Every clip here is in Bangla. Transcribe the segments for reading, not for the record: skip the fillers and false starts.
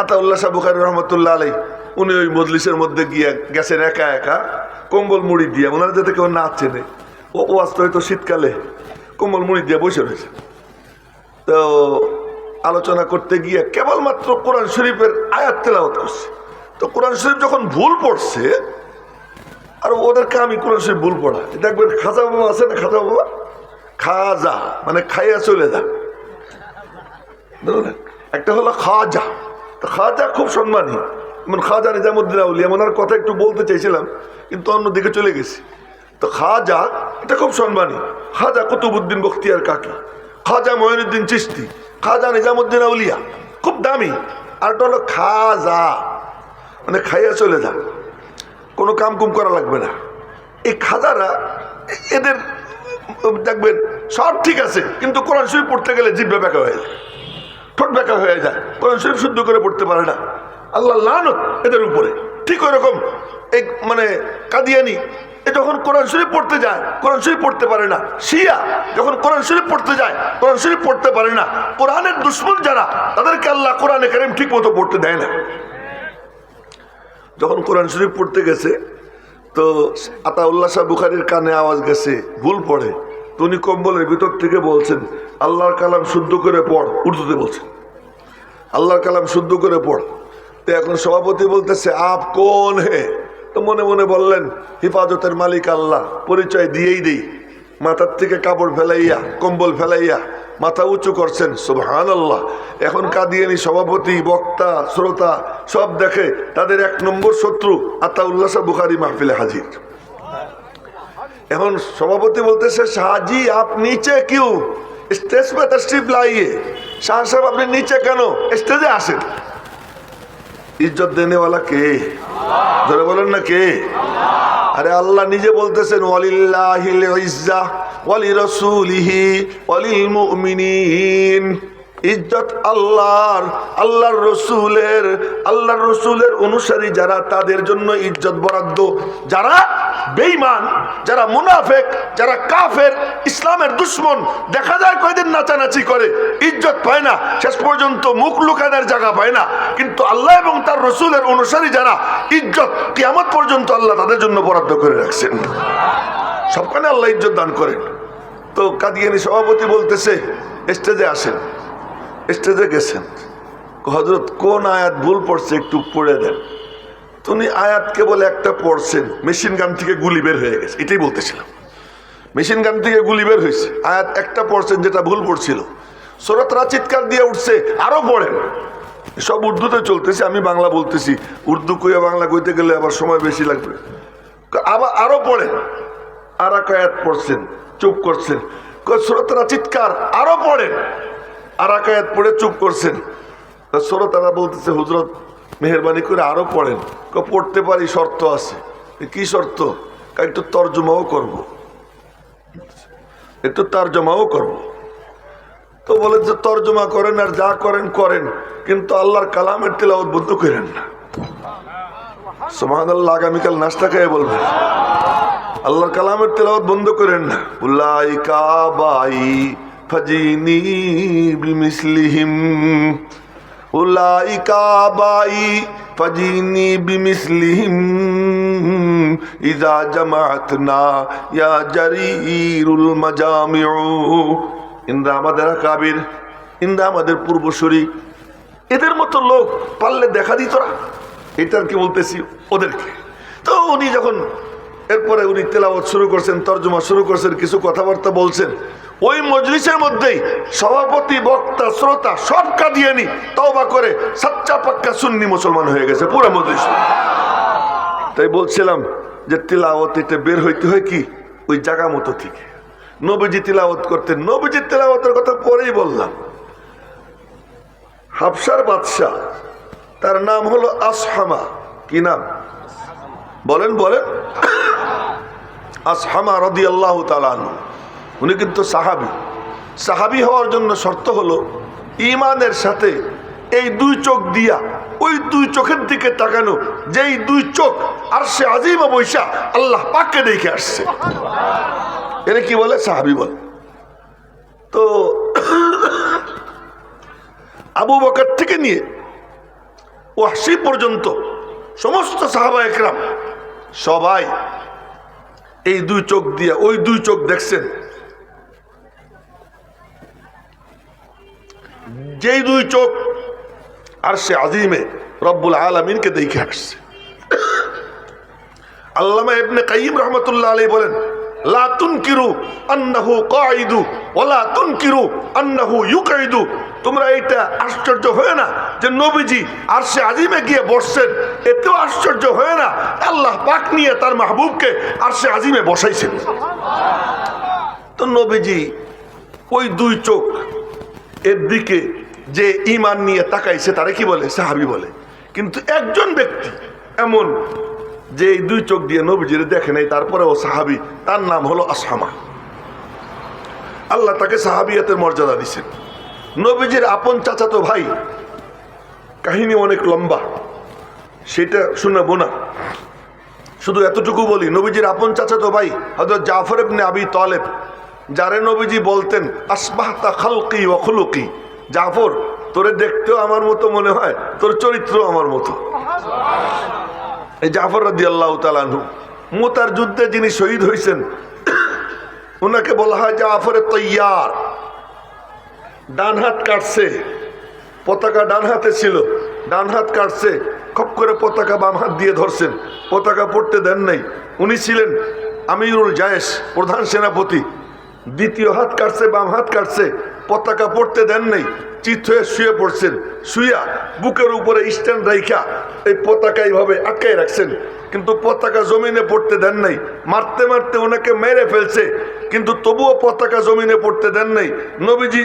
আতাউল্লাহ শাহ বুখারী রহমতুল্লাহ আলাই উনি ওই মজলিসের মধ্যে গিয়ে গেছেন একা একা, কম্বল মুড়ি দিয়ে, ওনারা যাতে কেউ না চেনে, ও আসতে হয়তো শীতকালে কম্বল মুড়ি দিয়ে বসে রয়েছে। তো আলোচনা করতে গিয়ে কেবলমাত্র কোরআন শরীফের আয়াত তেলাওয়াত করছে। তো কোরআন শরীফ যখন ভুল পড়ছে, আর ওদেরকে আমি কোরআন শরীফ ভুল পড়া, দেখবেন খাজা বাবা আছে না, খাজা বাবা, খাজা মানে খাইয়া চলে যা, একটা হলো খাজা। তো খাজা খুব সম্মানী, যেমন খাজা নিজামুদ্দিন আউলিয়া, ওনার কথা একটু বলতে চাইছিলাম কিন্তু অন্যদিকে চলে গেছি। তো খাজা এটা খুব সম্মানী, খাজা কুতুবুদ্দিন বখতিয়ার কাকি, খাজা মঈনুদ্দিন চিশতি, খাজা নিজামুদ্দিন আউলিয়া, খুব দামি। আর একটা হলো খাজা মানে খাইয়া চলে যা, কোনো কাম কুম করা লাগবে না। এই খাজারা এদের দেখবেন সব ঠিক আছে, কিন্তু কোরআন শরীফ পড়তে গেলে জিহ্বা ব্যাকা হয়ে যায়, ঠোঁট ব্যাকা হয়ে যায়, কোরআন শরীফ শুদ্ধ করে পড়তে পারে না। আল্লাহ লানত এদের উপরে। ঠিক ওই রকম এই মানে কাদিয়ানি যখন কোরআন শরীফ পড়তে যায়, কোরআন শরীফ পড়তে পারে না। শিয়া যখন কোরআন শরীফ পড়তে যায়, কোরআন শরীফ পড়তে পারে না। কোরআনের দুশ্মন যারা, তাদেরকে আল্লাহ কোরআনে কারীম ঠিক মতো পড়তে দেয় না। যখন কোরআন শরীফ পড়তে গেছে, তো আতাউল্লাহ শাহ বুখারীর কানে আওয়াজ গেছে, ভুল পড়ে। তো উনি কম্বলের ভিতর থেকে বলছেন, আল্লাহর কালাম শুদ্ধ করে পড়, উর্দুতে বলছেন, আল্লাহর কালাম শুদ্ধ করে পড়। তো এখন সভাপতি বলতেছে, আপ কোন হে? তো মনে মনে বললেন, হিফাজতের মালিক আল্লাহ, পরিচয় দিয়েই দেই। মাথার থেকে কাপড় ফেলাইয়া, কম্বল ফেলাইয়া মাথা উঁচু করছেন, সুবহানাল্লাহ। এখন কাদিয়ানি সভাপতি, বক্তা, শ্রোতা সব দেখে তাদের এক নম্বর শত্রু আতাউল্লাহ শাহ বুখারী মাহফিলে হাজির। এখন সভাপতি বলতেছে, শাহজি আপ নিচে কিউ, স্টেজ পে তশরিফ লাইয়ে। শাহ সাহেব আপনি নিচে কেন, স্টেজে আসেন। ইজ্জত দেনেওয়ালা কে? ধরে বলেন না কে? আরে আল্লাহ নিজে বলতেছেন, ওয়ালিল্লাহিল ইজ্জাহ ওয়ালিরাসূলিহি ওয়ালিল মুমিনিন। ইজ্জত আল্লাহর, আল্লাহর রসুলের অনুসারী যারা, তাদের জন্য ইজ্জত বরাদ্দ। যারা বেঈমান, যারা মুনাফিক, যারা কাফের, ইসলামের দুশ্মন, দেখা যায় কয়দিন নাচানাচি করে, ইজ্জত পায় না, শেষ পর্যন্ত মুখ লুকানোর জায়গা পায় না। কিন্তু আল্লাহ এবং তার রসুলের অনুসারী যারা, ইজ্জত কিয়ামত পর্যন্ত আল্লাহ তাদের জন্য বরাদ্দ করে রাখছেন। সবখানে আল্লাহ ইজ্জত দান করেন। তো কাদিয়ানি সভাপতি বলতেছে, স্টেজে আসেন। স্টেজে গেছেন, হযরত কোন আয়াত ভুল পড়ছে একটু পড়ে দেন। তুমি আয়াত কেবল একটা পড়ছেন, মেশিন গান থেকে গুলি বের হয়ে গেছে, এটাই বলতেছিলাম। মেশিন গান থেকে গুলি বের হয়েছে, আয়াত একটা পড়ছেন যেটা ভুল পড়ছিল। শ্রোতারা চিৎকার দিয়ে উঠছে, আরো পড়েন। সব উর্দুতে চলতেছে, আমি বাংলা বলতেছি। উর্দু কইয়া বাংলা কইতে গেলে আবার সময় বেশি লাগবে। আবার আরো পড়েন। আর এক আয়াত পড়ছেন, চুপ করছেন। শ্রোতারা চিৎকার, আরো পড়েন। আর এক আয়াত পড়ে চুপ করছেন। শ্রোতারা বলতেছে, হুজরত মেহেরবানি করে আরো পড়েন। পড়তে পারি, শর্ত আছে। কি শর্ত? একটু তর্জমাও করব, একটু তর্জমাও করব। তো বলে যে তর্জমা করেন আর যা করেন করেন, কিন্তু আল্লাহর কালামের তিলাওয়াত বন্ধ করেন না। সুবহানাল্লাহ, আগামীকাল নাস্তা খেয়ে বলবেন, আল্লাহর কালামের তিলাওয়াত বন্ধ করেন না। উলাইকা বাই ফাজিনি বিমিসলিহিম, উলাইকা বাই ফাজিনি বিমিসলিহিম ইযা জামাআতনা ইয়া জারিরুল মাজামিউ। ইন্দা আমাদের আকাবির, ইন্দা আমাদের পূর্বসূরি, এদের মতো লোক পারলে দেখা দিত না। এটার কি বলতেছি ওদেরকে। তো উনি যখন এরপরে উনি তেলাওয়াত শুরু করছেন, তর্জমা শুরু করছেন, কিছু কথাবার্তা বলছেন, ওই মজলিসের মধ্যেই সভাপতি, বক্তা, শ্রোতা সব কাদিয়ানি তওবা করে সচ্চা পাক্কা সুন্নি মুসলমান হয়ে গেছে পুরো মজলিস। তাই বলছিলাম যে তিলাওয়াত এটা বের হইতে হয় কি ওই জায়গা মতো থেকে। নবীজি তিলাওয়াত করতেন, নবীজির তিলাওয়াতের কথা পরেই বললাম। হাবশার বাদশাহ, তার নাম হলো আসহামা। কি নাম বলেন? বলেন। আসহামা রাদিয়াল্লাহু তাআলা আনহু, উনি কিন্তু সাহাবী। সাহাবী হওয়ার জন্য শর্ত হলো ঈমানের সাথে এই দুই চোখ দিয়া ওই দুই চোখের দিকে তাকানো, যেই দুই চোখ আরশে আজিমে বৈশা আল্লাহ পাককে দেখে আসছে, এর কি বলে? সাহাবী বলে। তো আবু বকর থেকে নিয়ে ওয়াহশী পর্যন্ত সমস্ত সাহাবা একরাম সবাই এই দুই চোখ দিয়ে ওই দুই চোখ দেখছেন, যেই দুই চোখ আরশে আজিমে রব্বুল আলামিনকে দেখে আসছে। আল্লামা ইবনে কাইয়িম রাহমাতুল্লাহ আলাইহি বলেন, লা তুনকিরু আন্নাহু কাঈদু ওয়া লা তুনকিরু আন্নাহু ইউকাঈদু। তোমরা এটা আশ্চর্য হয় না যে নবীজি আরশে আজিমে গিয়ে বসছেন, এতেও আশ্চর্য হয় না আল্লাহ পাক নিয়ে তার মাহবুবকে আরশে আজিমে বসাইছেন। তো নবীজি ওই দুই চোখ এর দিকে যে ঈমান নিয়ে তাকাইছে তারে কি বলে? সাহাবী বলে। কিন্তু একজন ব্যক্তি এমন যে এই দুই চোখ দিয়ে নবীজির দেখে নাই, তারপরে ও সাহাবী, তার নাম হলো আসহামা। আল্লাহ তাকে সাহাবিয়াতের মর্যাদা দিচ্ছেন। নবীজির আপন চাচাতো ভাই, কাহিনী অনেক লম্বা, সেটা শোনাবো না, শুধু এতটুকু বলি। নবীজির আপন চাচাতো ভাই হযরত জাফর ইবনে আবি তালেব, যারে নবীজি বলতেন আসবাহতা খালকি ওয়া খুলুকি, জাফর তোরে দেখতেও আমার মতো মনে হয়, তোর চরিত্র আমার মতো। এই জাফর রাদিয়াল্লাহু তাআলা আনহু মুতার যুদ্ধে যিনি শহীদ হয়েছেন, ওনাকে বলা হয় জাফর তৈয়ার। ডান হাত কাটছে, পতাকা ডান হাতে ছিল, ডান হাত কাটছে, খপ করে পতাকা বাম হাত দিয়ে ধরছেন, পতাকা পড়তে দেন নাই। উনি ছিলেন আমিরুল জায়েশ, প্রধান সেনাপতি। দ্বিতীয় হাত কাটছে, বাম হাত কাটছে, পতাকা পড়তে দেন নাই, চিত হয়ে শুয়ে পড়ছেন। শুয়া বুকের উপরে স্ট্যান্ড রাইখা এই পতাকা এইভাবে আটকাই রাখছেন, কিন্তু পতাকা জমিনে পড়তে দেন নাই। মারতে মারতে ওনাকে মেরে ফেলছে, কিন্তু তবুও পতাকা জমিনে পড়তে দেন নাই। নবীজি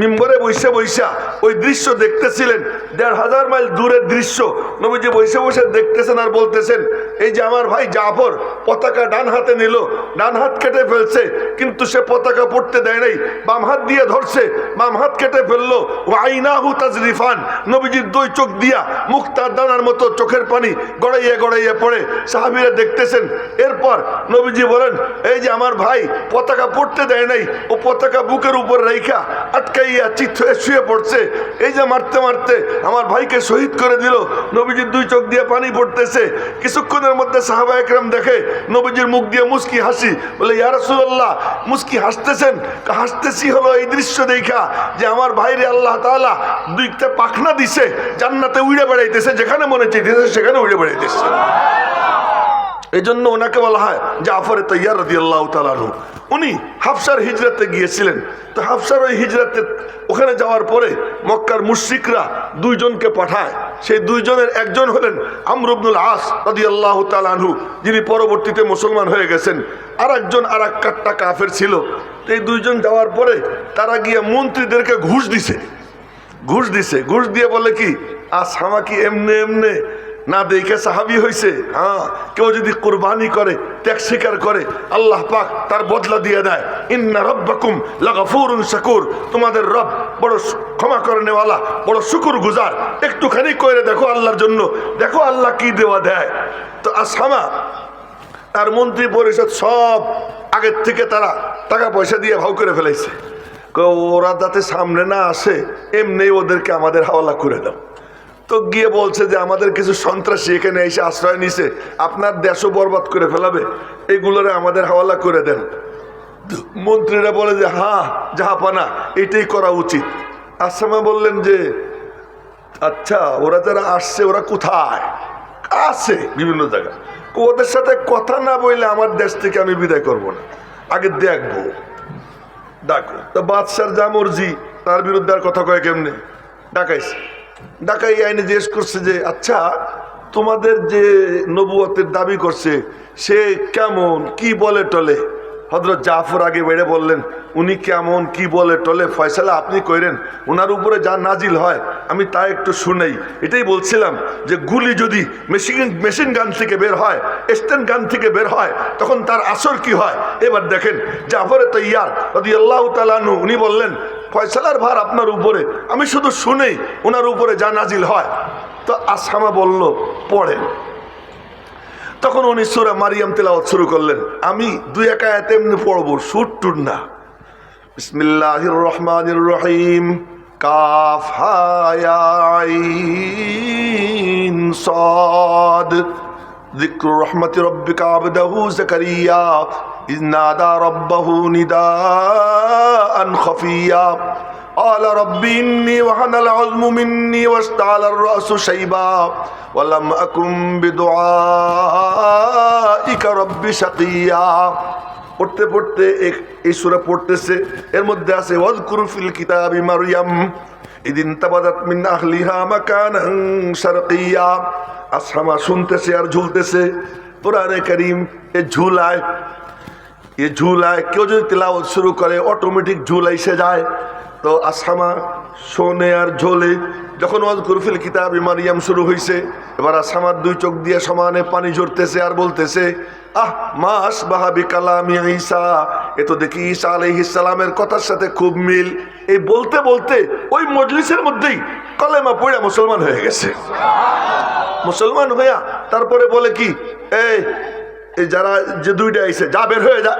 মিম্বরে বৈশা বৈশা ওই দৃশ্য দেখতেছিলেন, ১,৫০০ মাইল দূরের দৃশ্য। নবীজি বৈশা বৈশা দেখতেছেন আর বলতেছেন, এই যে আমার ভাই জাফর পতাকা ডান হাতে নিল, ডান হাত কেটে ফেলছে, কিন্তু সে পতাকা পড়তে দেয় নাই, বাম হাত দিয়ে ধরছে, বাম হাত কেটে ফেললো। ওয়াইনাহু তাজরিফান, নবীজির দুই চোখ দিয়া মুক্তার দানার মতো চোখের পানি গড়াইয়া গড়াইয়া পড়ে। সাহাবীরা দেখতেছেন। এরপর নবীজি বলেন, এই যে আমার ভাই পতাকা পড়তে দেয় নাই, ও পতাকা বুকের উপর রাইখা আটকাইয়া চিত হয়ে শুয়ে পড়ছে। এই যে মারতে মারতে আমার ভাইকে শহীদ করে দিল। নবীজির দুই চোখ দিয়ে পানি পড়তেছে। কিছুক্ষণের মধ্যে সাহাবা একরাম দেখে নবীজির মুখ দিয়ে মুস্কি হাসি। বলে, ইয়া রাসূলুল্লাহ, মুস্কি হাসতেছেন? হাসতেছি হলো এই দৃশ্য দেখা যে আমার ভাইরে আল্লাহ তাআলা দুইটা পাখনা দিছে, জান্নাতে উড়ে বেড়াইতেছে, যেখানে মনে চাইতেছে সেখানে উড়ে বেড়াইতেছে। এই জন্য ওনাকে বলা হয় জাফর তৈয়ার রাদিয়াল্লাহু তাআলা আনহু। উনি হাফসার হিজরতে গিয়েছিলেন। তো হাফসার ওই হিজরতে ওখানে যাওয়ার পরে মক্কার মুশরিকরা দুইজনকে পাঠায়। সেই দুইজনের একজন হলেন আমর ইবনুল আস রাদিয়াল্লাহু তাআলা আনহু, যিনি পরবর্তীতে মুসলমান হয়ে গেছেন। আর একজন আর এক কাট্টা কাফের ছিল। তো এই দুইজন যাওয়ার পরে তারা গিয়ে মন্ত্রীদেরকে ঘুষ দিছে। ঘুষ দিয়ে বলে কি, আসহামা কি এমনে এমনে না দেখে সাহাবী হয়েছে? হ্যাঁ, কেউ যদি কুরবানি করে, ত্যাগ স্বীকার করে, আল্লাহ পাক তার বদলা দিয়ে দেয়। ইন্না রাব্বাকুম লাগাফুরুন শাকুর, তোমাদের রব বড় ক্ষমা করে নেওয়ালা, বড় শুকুর গুজার। একটুখানি করে দেখো আল্লাহর জন্য, দেখো আল্লাহ কি দেওয়া দেয়। তো আসহামা তার মন্ত্রী পরিষদ সব আগের থেকে তারা টাকা পয়সা দিয়ে ভাও করে ফেলাইছে। ওরা যাতে সামনে না আসে, এমনি ওদেরকে আমাদের হাওয়ালা করে দাও। তো গিয়ে বলছে যে আমাদের কিছু সন্ত্রাসী এখানে এসে আশ্রয় নিছে, আপনার দেশও বরবাদ করে ফেলাবে, এইগুলোরে আমাদের হাওয়ালা করে দেন। মন্ত্রীরা বলে যে হ্যাঁ জাহাপানা, এটাই করা উচিত। আসহামা বললেন যে আচ্ছা, ওরা যারা আসছে ওরা কোথায় আছে? বিভিন্ন জায়গায়। ওদের সাথে কথা না বললে আমার দেশ থেকে আমি বিদায় করব না, আগে দেখবো, ডাকো। তো বাদশার যা মর্জি, তার বিরুদ্ধে আর কথা কয় কেমনে? ডাকাইছে। ডাকাই আইনে জিজ্ঞেস করছে যে আচ্ছা, তোমাদের যে নবুয়তের দাবি করছে সে কেমন, কি বলে টলে? হযরত জাফর আগে বেড়ে বললেন, উনি কেমন কি বলে টলে ফয়সালা আপনি কইরেন, ওনার উপরে যা নাজিল হয় আমি তা একটু শুনেই। এটাই বলছিলাম যে গুলি যদি মেশিন গান থেকে বের হয়, স্ট্যান্ড গান থেকে বের হয়, তখন তার আসর কি হয়। এবার দেখেন জাফর তৈয়ার রাদিয়াল্লাহু তাআলা আনহু, উনি বললেন ফয়সালার ভার আপনার উপরে, আমি শুধু শুনেই ওনার উপরে যা নাজিল হয়। তো আসহামা বলল পড়েন। তখন উনি সূরা মারিয়াম তেলাওয়াত শুরু করলেন। আমি দুই এক আয়াত এমনি পড়বো, সুর টুর না। বিসমিল্লাহির রহমানির রহিম, কাফ হা ইয়া আইন صاد ذكر رحمة ربك عبده زكريا إذ نادى ربه نداء خفيا قال رب إني وهن العظم مني واشتعل الرأس شيبا ولم أكن بدعائك رب شقيا। পড়তে পড়তে এই সূরা পড়তেছে, এর মধ্যে আছে ওয়াজকুর ফিল কিতাবি মারইয়াম ইদিন তাবাদাত মিন আহলিহা মাকানান শারকিয়া। আসহামা শুনতেছে আর ঝুলতেছে কোরআনে কারীম। এ ঝুলায় কেউ যদি তেলাওয়াত শুরু করে অটোমেটিক ঝুল এসে যায়। তো আসহামা শোনে আর ঝোলে। যখন ওয়াজকুর ফিল কিতাবি মারইয়াম শুরু হয়েছে, এবার আসহামার দুই চোখ দিয়ে সমানে পানি ঝরতেছে আর বলতেছে, আহ মা আসবাহা বিকালামি ঈসা, এ তো দেখি ঈসা আলাইহিস সালামের কথার সাথে খুব মিল। এই বলতে বলতে ওই মজলিসের মধ্যেই কলেমা পড়ে মুসলমান হয়ে গেছে। মুসলমান হইয়া তারপরে বলে কি, এই যারা যে দুইটা আইছে যা বের হয়ে যা।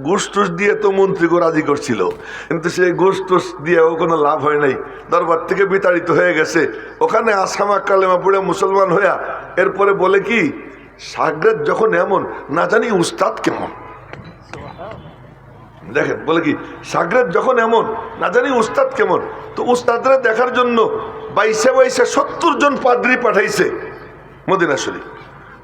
ঘুষ টুস দিয়ে তো মন্ত্রীকে রাজি করছিল, কিন্তু সেই ঘুষ টুস দিয়েও কোনো লাভ হয় নাই, দরবার থেকে বিতাড়িত হয়ে গেছে। ওখানে আসহামা কালেমা পড়ে মুসলমান হইয়া এরপরে বলে কি, শাগরেদ যখন এমন, না জানি উস্তাদ কেমন। দেখেন বলে কি, শাগরেদ যখন এমন, না জানি উস্তাদ কেমন। তো উস্তাদরা দেখার জন্য 22 70 জন পাদ্রী পাঠাইছে মদিনা শরীফ।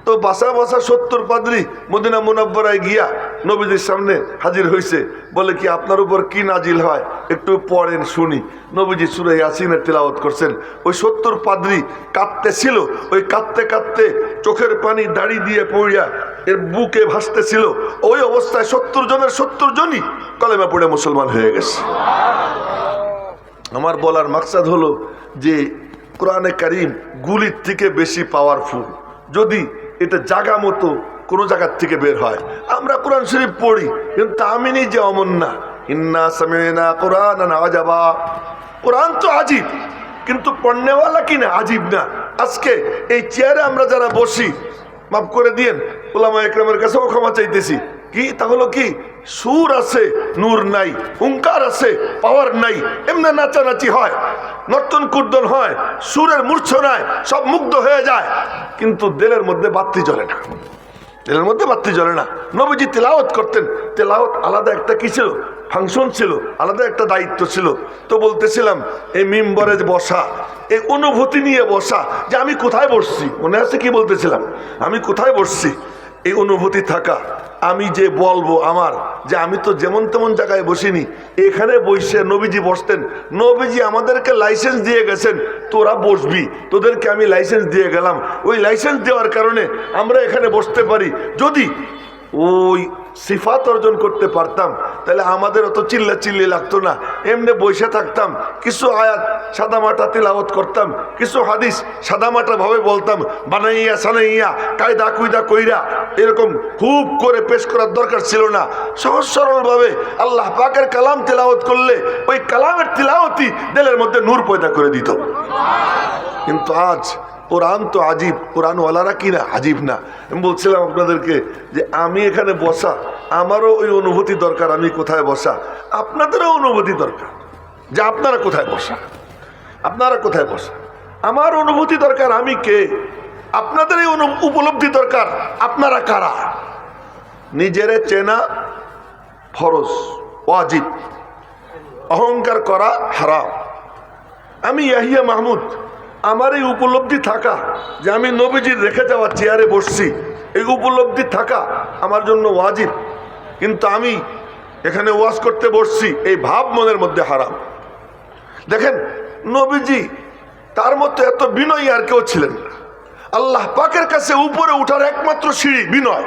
তো বাসা 70 পাদ্রী মদিনা মুনাব্বরায় গিয়া নবীজির সামনে হাজির হয়েছে। বলে কি, আপনার উপর কি নাজিল হয় একটু পড়েন শুনি। নবীজি সূরা ইয়াসিনের তিলাওয়াত করছেন। ওই 70 পাদ্রী কাঁদতেছিল। ওই কাঁদতে কাঁদতে চোখের পানি দাড়ি দিয়ে পড়িয়া এর বুকে ভাসতেছিল। ওই অবস্থায় 70 জনের 70 জনই কলেমা পড়ে মুসলমান হয়ে গেছে। আমার বলার মাকসাদ হলো যে কোরআনে কারীম গুলির থেকে বেশি পাওয়ারফুল যদি এটা জায়গা মতো কোনো জায়গার থেকে বের হয়। আমরা কোরআন শরীফ পড়ি, কিন্তু আমি নিজে অমন না। ইন্না সামি'না কুরআনান আজাবা, কোরআন তো আজীব, কিন্তু পড়নেওয়ালা কিনা আজীব না। আজকে এই চেয়ারে আমরা যারা বসি, মাফ করে দিয়েন, উলামা ইকরামের কাছেও ক্ষমা চাইতেছি, কি তা হলো কি, সুর আছে নূর নাই, হুঙ্কার আছে পাওয়ার নাই, এমনি নাচানাচি হয়, নর্তন কুর্দন হয়, সুরের মূর্ছনায় সব মুগ্ধ হয়ে যায়, কিন্তু দিলের মধ্যে বাতি জ্বলে না। দিলের মধ্যে বাতি জ্বলে না। নবীজি তেলাওয়াত করতেন, তেলাওয়াত আলাদা একটা কি ছিল, ফাংশন ছিল, আলাদা একটা দায়িত্ব ছিল। তো বলতেছিলাম এই মিম্বরে বসা, এই অনুভূতি নিয়ে বসা, যে আমি কোথায় বসছি, মনে আছে কি বলতেছিলাম, আমি কোথায় বসছি, এই অনুভূতি থাকা। আমি যে বলবো আমার, যে আমি তো যেমন তেমন জায়গায় বসিনি, এখানে বসে নবীজি বসতেন। নবীজি আমাদেরকে লাইসেন্স দিয়ে গেছেন, তোরা বসবি, তোদেরকে আমি লাইসেন্স দিয়ে গেলাম। ওই লাইসেন্স দেওয়ার কারণে আমরা এখানে বসতে পারি। যদি ওই সিফাত অর্জন করতে পারতাম, তাহলে আমাদের অত চিল্লি লাগতো না, এমনি বসে থাকতাম, কিছু আয়াত সাদামাটা তিলাওয়াত করতাম, কিছু হাদিস সাদামাটা ভাবে বলতাম, বানাইয়া সানাইয়া কায়দা কুয়দা কইরা এরকম খুব করে পেশ করার দরকার ছিল না। সহজ সরল ভাবে আল্লাহ পাকের কালাম তিলাওয়াত করলে ওই কালামের তিলাওয়াতই দিলের মধ্যে নূর পয়দা করে দিত। কিন্তু আজ কোরআন তো আজীব, কোরআনওয়ালারা কিনা আজীব না। আমি বলছিলাম আপনাদেরকে যে আমি এখানে বসা, আমারও ওই অনুভূতি দরকার, আমি কোথায় বসা। আপনাদেরও অনুভূতি দরকার যে আপনারা কোথায় বসা, আপনারা কোথায় বসা। আমার অনুভূতি দরকার, আমি কে। আপনাদের এই উপলব্ধি দরকার, আপনারা কারা। নিজেরে চেনা ফরজ, ওয়াজিব। অহংকার করা হারাম। আমি ইয়াহিয়া মাহমুদ, আমার এই উপলব্ধি থাকা যে আমি নবীজির রেখে যাওয়া চেয়ারে বসছি, এই উপলব্ধি থাকা আমার জন্য ওয়াজিব। কিন্তু আমি এখানে ওয়াজ করতে বসছি, এই ভাব মনের মধ্যে হারাম। দেখেন নবীজি তার মতো এত বিনয়ী আর কেউ ছিলেন না। আল্লাহ পাকের কাছে উপরে উঠার একমাত্র সিঁড়ি বিনয়।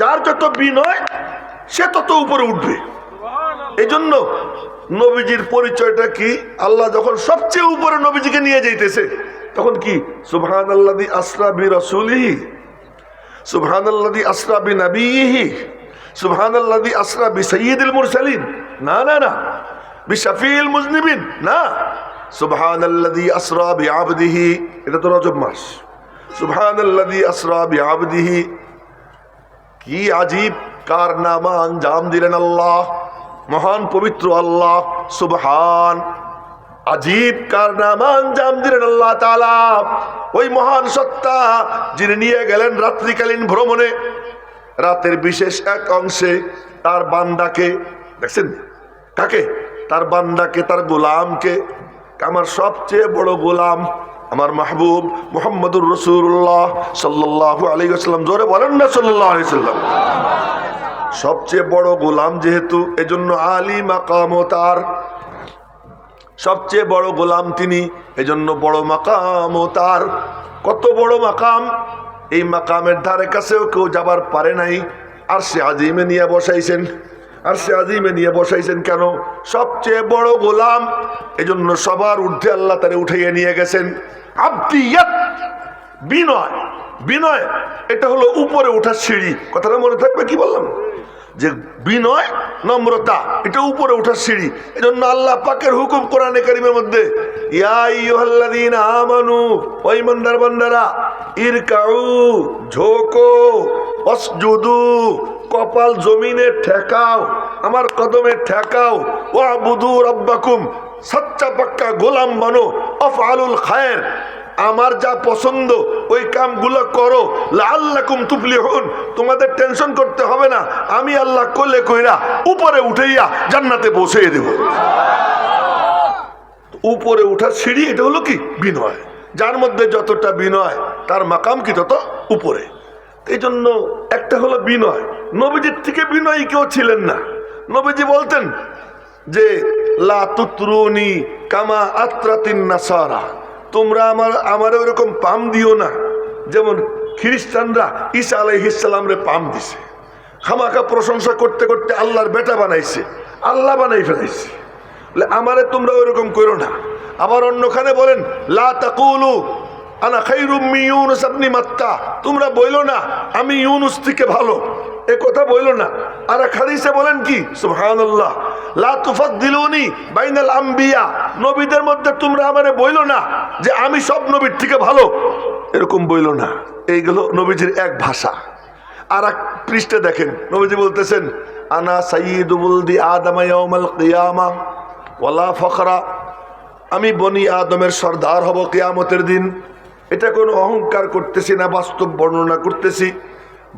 যার যত বিনয় সে তত উপরে উঠবে। এই জন্য নবীজির পরিচয়টা কি, আল্লাহ যখন সবচেয়ে উপরে নবীজিকে নিয়ে যাইতেছে তখন কি, সুবহানাল্লাযী আসরা বিরাসূলিহি, সুবহানাল্লাযী আসরা বিনবিয়িহি, সুবহানাল্লাযী আসরা বিসাইয়্যিদিল মুরসালিন, না না না, বিশাফিল মুজনিবিন না, সুবহানাল্লাযী আসরা বিআবদিহি, এটা তো রজব মাস। সুবহানাল্লাযী আসরা বিআবদিহি, কি আজীব কারনামা আঞ্জাম দিলেন আল্লাহ, মহান পবিত্র আল্লাহ। সুবহান, আজীব কারনামা আঞ্জাম দিলেন আল্লাহ তাআলা। ওই মহান সত্তা যিনি নিয়ে গেলেন রাত্রিকালীন ভ্রমণে, রাতের বিশেষ এক অংশে তার বান্দাকে, দেখছেন কাকে? তার বান্দাকে, তার গোলামকে, আমার সবচেয়ে বড় গোলাম আমার মাহবুব মুহাম্মদুর রাসূলুল্লাহ সাল্লাল্লাহু আলাইহি ওয়াসাল্লাম, জোরে বলেন না সাল্লাল্লাহু আলাইহি ওয়াসাল্লাম। সবচেয়ে বড় গোলাম যেহেতু, এজন্য আলী মাকাম তার, সবচেয়ে বড় গোলাম তিনি, এজন্য বড় মাকাম তার। কত বড় মাকাম! এই মাকামের ধারে কাছেও কেউ যাবার পারে নাই। আরশে আজিমে নিয়ে বসাইছেন। আরশে আজিমে নিয়ে বসাইছেন কেন? সবচেয়ে বড় গোলাম, এজন্য সবার ঊর্ধ্বে আল্লাহ তারে উঠাইয়ে নিয়ে গেছেন। আবদিয়াত, বিনয়। বিনয় এটা হলো উপরে ওঠার সিঁড়ি। কথাটা মনে থাকবে, কি বললাম? যে বিনয়, নম্রতা, এটা উপরে ওঠার সিঁড়ি। এজন্য আল্লাহ পাকের হুকুম কোরআনে কারীমের মধ্যে, ইয়া আইয়ুহাল্লাযীনা আমানু, ও ঈমানদার বান্দারা, ইরকাউ, ঝোঁকো, ওয়াসজুদু, কপাল জমিনে ঠেকাও, আমার কদমে ঠেকাও, ওয়াবুদু রাব্বাকুম, সচ্চা পাক্কা গোলাম বানো, আফআলুল খায়র, আমার যা পছন্দ ওই কামগুলো করো, লাআল্লাকুম তুফলিহুন, তোমাদের টেনশন করতে হবে না, আমি আল্লাহ কোলে কইরা উপরে উঠাইয়া জান্নাতে পৌঁছে দেব। উপরে উঠার সিঁড়ি এটা হলো কি? বিনয়। যার মধ্যে যতটা বিনয় তার মাকাম কি তত উপরে। এই জন্য একটা হলো বিনয়। নবীজির থেকে বিনয়ী কেউ ছিলেন না। নবীজি বলতেন যে লা তুতরুনি কামা আত্রাতিন নাসারা, তোমরা আমার ওইরকম পাম দিও না যেমন খ্রিস্টানরা ঈসা আলাইহিস সালামরে পাম দিছে। খামাখা প্রশংসা করতে করতে আল্লাহর বেটা বানাইছে, আল্লাহ বানাই ফেলাইছে। আমারে তোমরা ওইরকম করো না। আবার অন্যখানে বলেন লা তাকুলু আনা খায়রুম মিন ইউনুস ইবনে মাত্তা, তোমরা বইলো না আমি ইউনুস থেকে ভালো, এ কথা বইলো না। আর এক হাদিসে বলেন কি, সুবহানাল্লাহ, লা তুফাদ্দিলুনি বাইনাল আম্বিয়া, নবীদের মধ্যে তোমরা আমারে বইলো না যে আমি সব নবীর থেকে ভালো, এরকম বইলো না। এইগুলো নবীজির এক ভাষা। আর এক পৃষ্ঠে দেখেন নবীজি বলতেছেন আনা সাইয়্যিদু ওয়ালদি আদম ইয়াউমাল কিয়ামা ওয়ালা ফখরা, আমি বনি আদমের সর্দার হব কিয়ামতের দিন। এটা কোনো অহংকার করতেছি না, বাস্তব বর্ণনা করতেছি,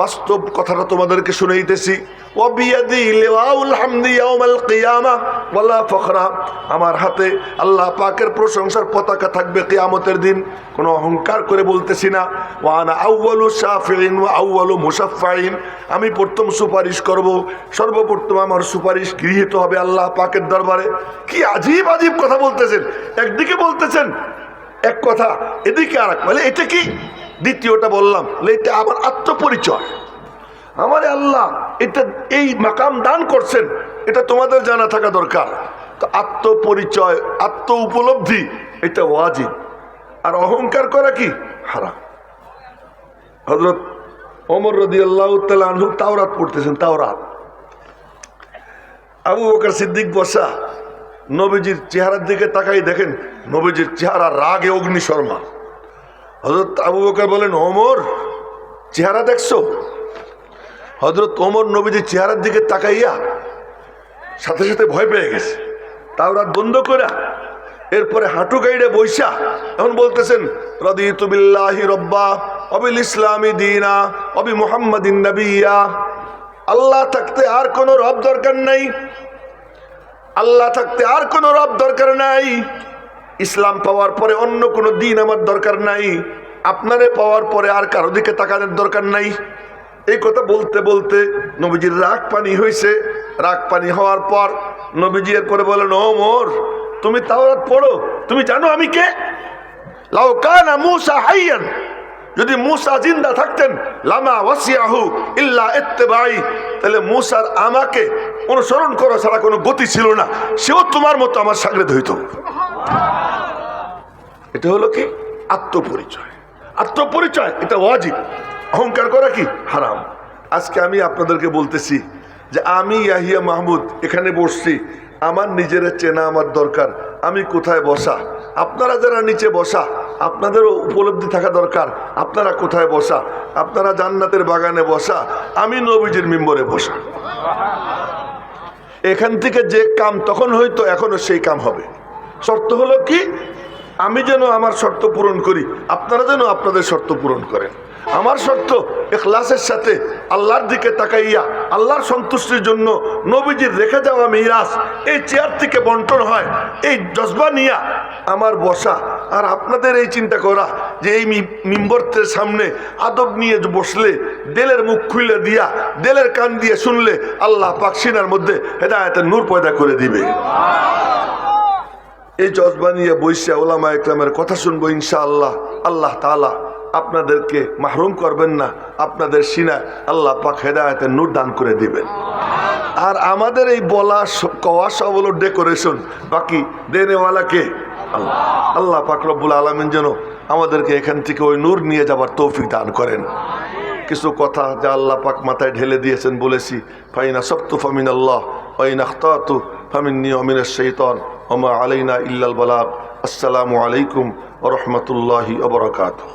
বাস্তব কথাটা তোমাদেরকে শুনাইতেছি। ওয়াবিয়াদি লিওয়াউল হামদি ইয়াউমাল কিয়ামা ওয়ালা ফখরা, আমার হাতে আল্লাহ পাকের প্রশংসার পতাকা থাকবে কিয়ামতের দিন, কোনো অহংকার করে বলতেছি না। ওয়া আনা আউয়ালু শাফিঈন ওয়া আউয়ালু মুশাফফাঈন, আমি প্রথম সুপারিশ করব, সর্বপ্রথম আমার সুপারিশ গৃহীত হবে আল্লাহ পাকের দরবারে। কি আজীব আজীব কথা বলতেছেন! একদিকে বলতেছেন এক কথা, এদিকে আর এক, বলে এটা কি? দ্বিতীয়টা বললাম এটা আমার আত্মপরিচয়, আমার আল্লাহ এটা এই মাকাম দান করছেন, এটা তোমাদের জানা থাকা দরকার। তো আত্মপরিচয়, আত্ম উপলব্ধি এটা ওয়াজিব। আর অহংকার করা কি? হারাম। হযরত ওমর রাদিয়াল্লাহু তাআলা আনহু তাওরাত পড়তেছেন, তাওরাত। আবু বকর সিদ্দিক বসা, নবীজির চেহারার দিকে তাকাই দেখেন নবীজির চেহারা রাগে অগ্নিশর্মা। হযরত আবু বকর বলেন, ওমর চেহারা দেখছো? হযরত ওমর নবীজির চেহারার দিকে তাকাইয়া সাথে সাথে ভয় পেয়ে গেছে, তাওরাত বন্ধ করে এরপরে হাঁটু গাইড়ে বৈশা এখন বলতেছেন রাদিতু বিল্লাহি রাব্বা ওয়া বিল ইসলামি দীনা ওয়া বি মুহাম্মাদিন নাবিয়্যা, আল্লাহ থাকতে আর কোনো রব দরকার নাই, আল্লাহ থাকতে আর কোনো রব দরকার নাই, ইসলাম পাওয়ার পরে অন্য কোনো দিন আমার দরকার নাই, আপনারে পাওয়ার পরে আর কারো দিকে তাকানোর দরকার নাই। এই কথা বলতে বলতে নবীজির রাগ পানি হয়েছে। রাগ পানি হওয়ার পর নবীজি এরপরে বলেন, ওমর তুমি তাওরাত পড়ো, তুমি জানো আমি কে? লাউ কানা মূসা হাইয়ান, যদি মূসা জিন্দা থাকতেন, লামা ওয়াসিয়াহু ইল্লা ইত্তিবাই, তাহলে মূসার আমাকে অনুসরণ করা ছাড়া কোনো গতি ছিল না, সেও তোমার মতো আমার শাগরেদ হইতো। এটা হলো কি? আত্মপরিচয়। আত্মপরিচয় এটা ওয়াজিব, অহংকার করা কি? হারাম। আজকে আমি আপনাদেরকে বলতেছি যে আমি ইয়াহিয়া মাহমুদ এখানে বসছি, আমার নিজের চেনা আমার দরকার, আমি কোথায় বসা। আপনারা যারা নিচে বসা আপনাদেরও উপলব্ধি থাকা দরকার, আপনারা কোথায় বসা। আপনারা জান্নাতের বাগানে বসা, আমি নবীজির মিম্বরে বসা। এখান থেকে যে কাম তখন হয়তো এখনো সেই কাম হবে। শর্ত হলো কি, আমি যেন আমার শর্ত পূরণ করি, আপনারা যেন আপনাদের শর্ত পূরণ করেন। আমার শর্ত ইখলাসের সাথে আল্লাহর দিকে তাকাইয়া আল্লাহর সন্তুষ্টির জন্য নবীজির রেখে যাওয়া মিরাস এই চেয়ার থেকে বন্টন হয়, এই জজবা নিয়া আমার বসা। আর আপনাদের এই চিন্তা করা যে এই মিম্বরের সামনে আদব নিয়ে বসলে, দেলের মুখ খুলে দিয়া দেলের কান দিয়ে শুনলে আল্লাহ পাক সিনার মধ্যে হেদায়েতের নূর পয়দা করে দিবে। এই জজবা নিয়ে বৈশা ওলামা ইকরামের কথা শুনবো ইনশাআল্লাহ। আল্লাহ তাআলা আপনাদেরকে মাহরুম করবেন না, আপনাদের সিনায় আল্লাহ পাক হেদায়েতের নূর দান করে দিবেন। আর আমাদের এই বলা কওয়া সব হলো ডেকোরেশন, বাকি দেনেওয়ালাকে আল্লাহ। আল্লাহ পাক রব্বুল আলামিন যেন আমাদেরকে এখান থেকে ওই নূর নিয়ে যাবার তৌফিক দান করেন। কিছু কথা যা আল্লাহ পাক মাথায় ঢেলে দিয়েছেন বলেছি। ফাইনা সবতু ফামিনাল্লাহ ওয়াইন আখতাতু ফামিন্নী ওয়া মিনাশ শাইতান ওয়া মা আলাইনা ইল্লাল বালাগ। আসসালামু আলাইকুম ওয়া রাহমাতুল্লাহি ওয়া বারাকাতুহু।